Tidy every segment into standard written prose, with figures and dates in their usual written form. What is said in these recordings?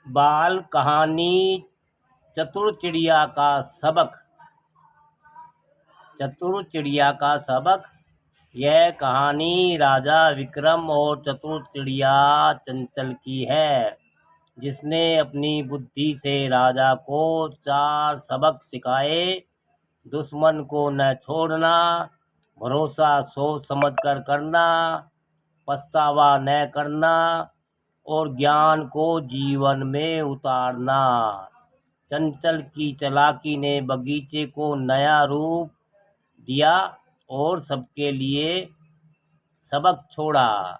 बाल कहानी चतुर चिड़िया का सबक। चतुर चिड़िया का सबक। यह कहानी राजा विक्रम और चतुर चिड़िया चंचल की है, जिसने अपनी बुद्धि से राजा को 4 सबक सिखाए। दुश्मन को न छोड़ना, भरोसा सोच समझ कर करना, पछतावा न करना और ज्ञान को जीवन में उतारना। चंचल की चालाकी ने बगीचे को नया रूप दिया और सबके लिए सबक छोड़ा।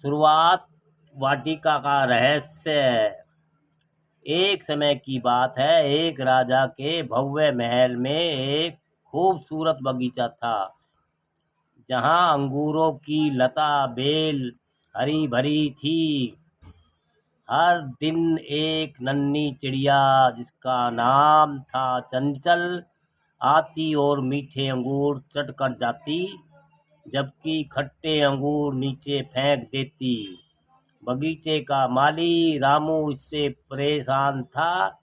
शुरुआत। वाटिका का रहस्य। एक समय की बात है, एक राजा के भव्य महल में एक खूबसूरत बगीचा था, जहां अंगूरों की लता बेल हरी भरी थी। हर दिन एक नन्ही चिड़िया, जिसका नाम था चंचल, आती और मीठे अंगूर चट कर जाती, जबकि खट्टे अंगूर नीचे फेंक देती। बगीचे का माली रामू इससे परेशान था।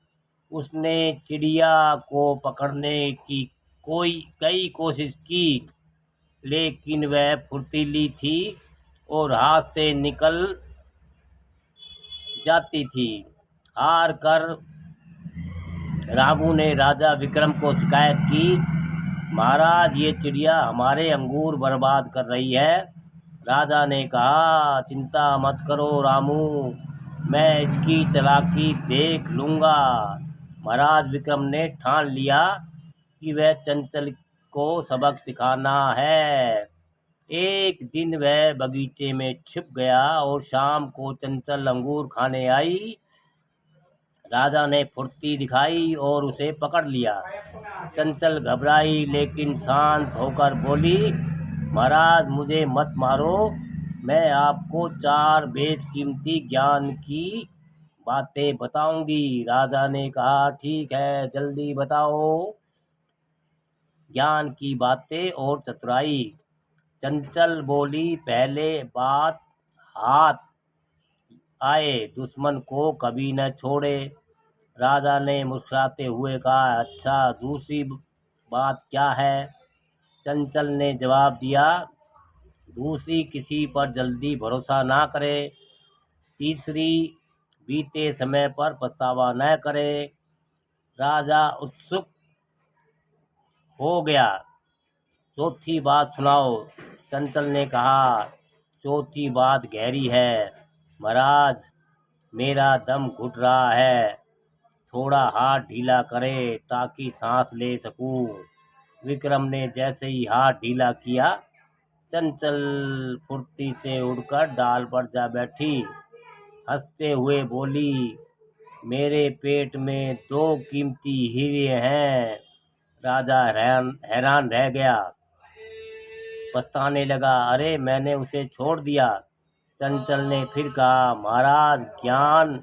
उसने चिड़िया को पकड़ने की कई कोशिश की, लेकिन वह फुर्तीली थी और हाथ से निकल जाती थी। हार कर रामू ने राजा विक्रम को शिकायत की, महाराज, ये चिड़िया हमारे अंगूर बर्बाद कर रही है। राजा ने कहा, चिंता मत करो रामू, मैं इसकी चालाकी देख लूँगा। महाराज विक्रम ने ठान लिया कि वह चंचल को सबक सिखाना है। एक दिन वह बगीचे में छिप गया और शाम को चंचल अंगूर खाने आई। राजा ने फुर्ती दिखाई और उसे पकड़ लिया। चंचल घबराई लेकिन शांत होकर बोली, महाराज, मुझे मत मारो, मैं आपको 4 बेशकीमती ज्ञान की बातें बताऊंगी। राजा ने कहा, ठीक है, जल्दी बताओ। ज्ञान की बातें और चतुराई। चंचल बोली, पहले बात, हाथ आए दुश्मन को कभी न छोड़े। राजा ने मुस्कुराते हुए कहा, अच्छा, दूसरी बात क्या है? चंचल ने जवाब दिया, दूसरी, किसी पर जल्दी भरोसा ना करे। तीसरी, बीते समय पर पछतावा न करे। राजा उत्सुक हो गया, चौथी बात सुनाओ। चंचल ने कहा, चौथी बात गहरी है महाराज, मेरा दम घुट रहा है, थोड़ा हाथ ढीला करे ताकि सांस ले सकूं। विक्रम ने जैसे ही हाथ ढीला किया, चंचल फुर्ती से उड़कर डाल पर जा बैठी। हंसते हुए बोली, मेरे पेट में 2 कीमती हीरे हैं। राजा हैरान रह गया, पछताने लगा, अरे मैंने उसे छोड़ दिया। चंचल ने फिर कहा, महाराज, ज्ञान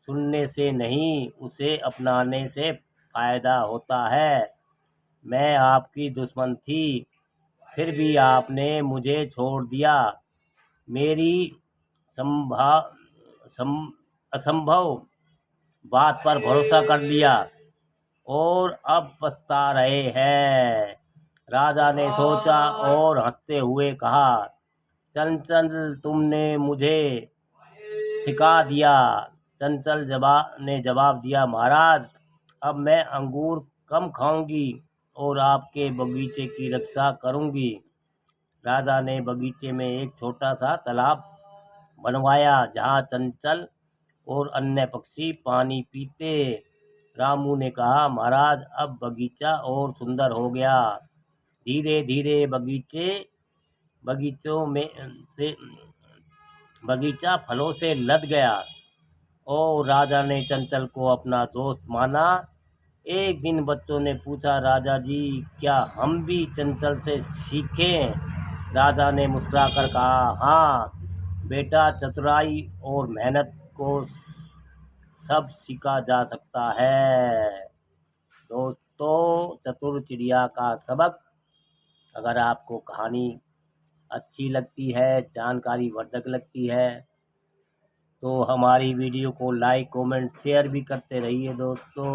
सुनने से नहीं, उसे अपनाने से फायदा होता है। मैं आपकी दुश्मन थी, फिर भी आपने मुझे छोड़ दिया, मेरी संभा असंभव बात पर भरोसा कर लिया और अब पछता रहे हैं। राजा ने सोचा और हंसते हुए कहा, चंचल, तुमने मुझे सिखा दिया। चंचल ने जवाब दिया, महाराज, अब मैं अंगूर कम खाऊंगी और आपके बगीचे की रक्षा करूंगी। राजा ने बगीचे में एक छोटा सा तालाब बनवाया, जहां चंचल और अन्य पक्षी पानी पीते। रामू ने कहा, महाराज, अब बगीचा और सुंदर हो गया। धीरे धीरे बगीचों में से बगीचा फलों से लद गया और राजा ने चंचल को अपना दोस्त माना। एक दिन बच्चों ने पूछा, राजा जी, क्या हम भी चंचल से सीखें? राजा ने मुस्कुराकर कहा, हाँ बेटा, चतुराई और मेहनत को सब सीखा जा सकता है। दोस्तों, चतुर चिड़िया का सबक। अगर आपको कहानी अच्छी लगती है, जानकारी वर्धक लगती है, तो हमारी वीडियो को लाइक कमेंट शेयर भी करते रहिए दोस्तों।